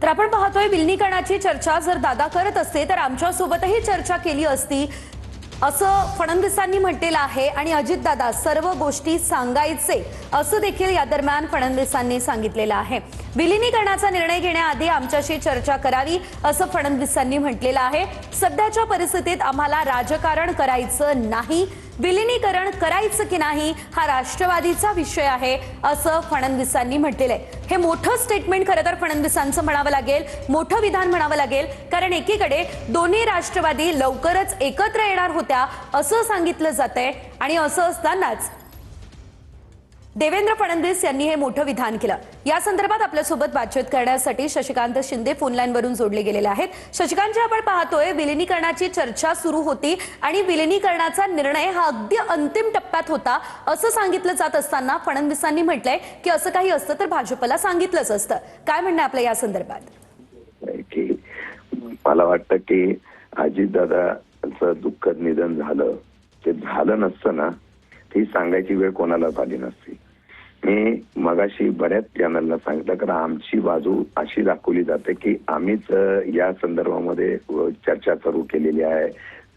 तर आपण पाहतोय विलिनीकरणाची चर्चा जर दादा करत असते तर आमच्यासोबतही चर्चा केली असती असं फडणवीसांनी म्हटलेलं आहे आणि अजितदादा सर्व गोष्टी सांगायचे असं देखील या दरम्यान फडणवीसांनी सांगितलेलं आहे। विलिनीकरणाचा निर्णय घेण्याआधी आमच्याशी चर्चा करावी असं फडणवीसांनी म्हटलेलं आहे। सध्याच्या परिस्थितीत आम्हाला राजकारण करायचं नाही, विलिनीकरण करायचं की नाही हा राष्ट्रवादीचा विषय आहे असं फडणवीसांनी म्हटलेलं आहे। हे मोठं स्टेटमेंट खरं तर फडणवीसांचं म्हणावं लागेल, मोठं विधान म्हणावं लागेल, कारण एकीकडे दोन्ही राष्ट्रवादी लवकरच एकत्र येणार होत्या असं सांगितलं जातंय आणि असं असतानाच देवेंद्र फडणवीस यांनी हे मोठं विधान केलं। या संदर्भात आपल्यासोबत बातचीत करण्यासाठी शशिकांत शिंदे फोन लाईनवरून जोडले गेलेले आहेत। शशिकांत, आपण पाहतोय विलिनीकरणाची चर्चा सुरू होती आणि विलिनीकरणाचा निर्णय हा अगदी अंतिम टप्प्यात होता असं सांगितलं जात असताना फडणवीसांनी म्हटलंय की असं काही असतं तर भाजपला सांगितलंच असतं। काय म्हणणं आपलं या संदर्भात? मला वाटतं की अजितदादांचं दुःखद निधन झालं, ते झालं नसतं ना ती सांगायची वेळ कोणालाच आली नसती। मी मगाशी बऱ्याच चॅनलला सांगितलं कारण आमची बाजू अशी दाखवली जाते की आम्हीच या संदर्भामध्ये चर्चा सुरू केलेली आहे।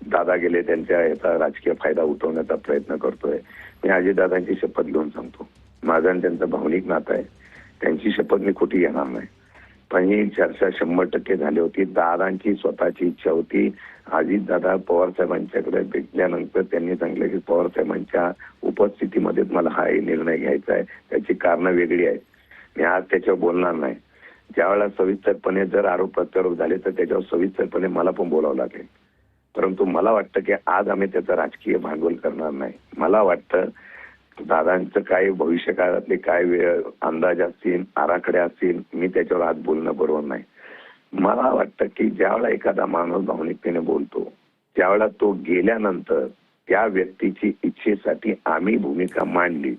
दादा गेले त्यांच्या याचा राजकीय फायदा उठवण्याचा प्रयत्न करतोय। मी अजितदादांची शपथ घेऊन सांगतो, माझं आणि त्यांचं भावनिक नातं आहे, त्यांची शपथ मी खोटी घेणार नाही। पण ही चर्चा 100% झाली होती। दादांची स्वतःची इच्छा होती। अजितदादा पवार साहेबांच्याकडे भेटल्यानंतर त्यांनी सांगितलं की पवार साहेबांच्या उपस्थितीमध्येच मला हा निर्णय घ्यायचा आहे, त्याची कारणं वेगळी आहेत, मी आज त्याच्यावर बोलणार नाही। ज्यावेळेला सविस्तरपणे जर आरोप प्रत्यारोप झाले तर त्याच्यावर सविस्तरपणे मला पण बोलावं लागेल, परंतु मला वाटतं की आज आम्ही त्याचं राजकीय भांडवल करणार नाही। मला वाटतं दादांचं काय भविष्यकाळातले काय अंदाज असतील, आराखडे असतील, मी त्याच्यावर आज बोलणं बरोबर नाही। मला वाटतं की ज्यावेळेला एखादा माणूस भावनिकतेने बोलतो त्यावेळेला तो गेल्यानंतर त्या व्यक्तीची इच्छेसाठी आम्ही भूमिका मांडली,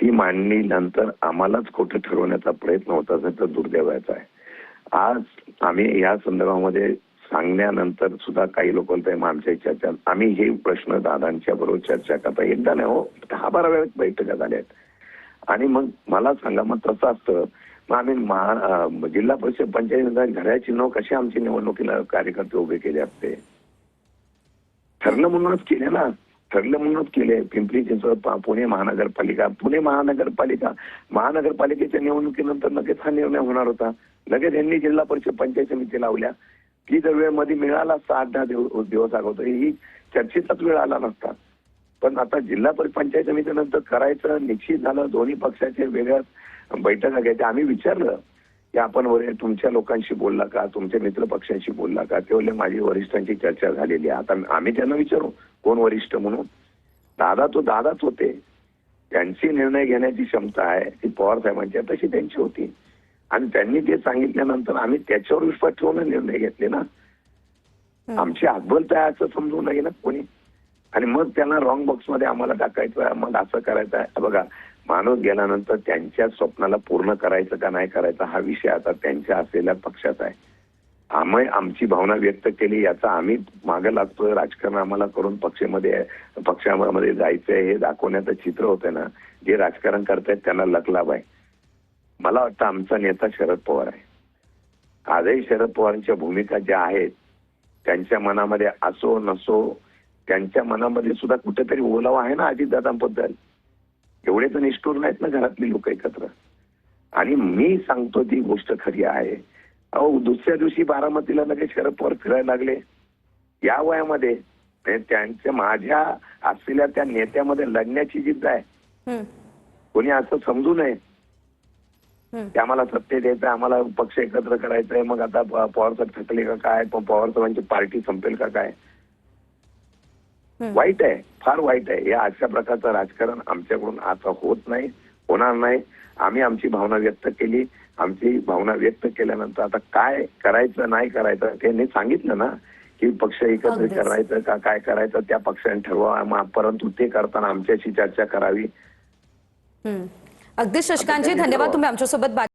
ती मांडणीनंतर आम्हालाच खोटं ठरवण्याचा प्रयत्न होत असेल तर दुर्दैवाचा आहे। आज आम्ही या संदर्भामध्ये सांगण्यानंतर सुद्धा काही लोक बोलताय आमच्या चर्चा, आम्ही हे प्रश्न दादांच्या बरोबर चर्चा करता एकदा नाही हो 10-12 वेळा बैठका झाल्या आहेत। आणि मग मला सांगा, मग तसं असतं मग आम्ही जिल्हा परिषद पंचायत घड्याळची नाव कशी आमची निवडणुकीला कार्यकर्ते उभे केले असते? ठरलं म्हणूनच केले ना, ठरलं म्हणूनच केले। पिंपरी चिंचवड पुणे महानगरपालिकेच्या निवडणुकीनंतर लगेच हा निर्णय होणार होता। लगेच यांनी जिल्हा परिषद पंचायत समिती लावल्या की जर वेळ मध्ये मिळाला 7-10 दिवस अगोदर ही चर्चेचाच वेळ आला नसता। पण आता जिल्हा परिषद पंचायत समितीनंतर करायचं निश्चित झालं, दोन्ही पक्षाचे वेगळ्या बैठका घ्यायच्या। आम्ही विचारलं की आपण तुमच्या लोकांशी बोलला का, तुमच्या मित्र पक्षांशी बोलला का? ते बोलले माझी वरिष्ठांची चर्चा झालेली आहे। आता आम्ही त्यांना विचारू कोण वरिष्ठ म्हणून? दादाच होते, त्यांची निर्णय घेण्याची क्षमता आहे ती पवार साहेबांची तशी त्यांची होती आणि त्यांनी ते सांगितल्यानंतर आम्ही त्याच्यावर विश्वास ठेवून निर्णय घेतले ना। आमची हातबलता आहे असं समजू नये ना कोणी, आणि मग त्यांना रॉंग बॉक्स मध्ये आम्हाला टाकायचं, मग असं करायचं आहे। बघा, माणूस गेल्यानंतर त्यांच्या स्वप्नाला पूर्ण करायचं का नाही करायचं हा विषय आता त्यांच्या असलेल्या पक्षाचा आहे। आम्ही आमची भावना व्यक्त केली, याचा आम्ही मागे लागतोय। राजकारण आम्हाला करून पक्षामध्ये जायचंय हे दाखवण्याचं चित्र होतं ना, जे राजकारण करतायत त्यांना लकलाभ आहे। मला वाटतं आमचा नेता शरद पवार आहे। आजही शरद पवारांच्या भूमिका ज्या आहेत त्यांच्या मनामध्ये असो नसो, त्यांच्या मनामध्ये सुद्धा कुठेतरी ओलावा आहे ना अजितदादांबद्दल। एवढे तर निष्ठुर नाहीत ना घरातली लोक एकत्र। आणि मी सांगतो ती गोष्ट खरी आहे। अहो, दुसऱ्या दिवशी बारामतीला लगेच शरद पवार फिरायला लागले या वयामध्ये। त्यांच्या माझ्या असलेल्या त्या नेत्यामध्ये लढण्याची जिद्द आहे, कोणी असं समजू नये की आम्हाला सत्य द्यायचं, आम्हाला पक्ष एकत्र करायचंय, मग आता पवार साहेब थकले का काय, पण पवार साहेबांची पार्टी संपेल का काय? वाईट आहे, फार वाईट आहे। या अशा प्रकारचं राजकारण आमच्याकडून आता होत नाही, होणार नाही। आम्ही आमची भावना व्यक्त केली, आमची भावना व्यक्त केल्यानंतर आता काय करायचं नाही करायचं त्यांनी सांगितलं ना की पक्ष एकत्र करायचं का काय करायचं त्या पक्षाने ठरवा, परंतु ते करताना आमच्याशी चर्चा करावी। अगदी शशिकांतजी, धन्यवाद, तुम्ही आमच्यासोबत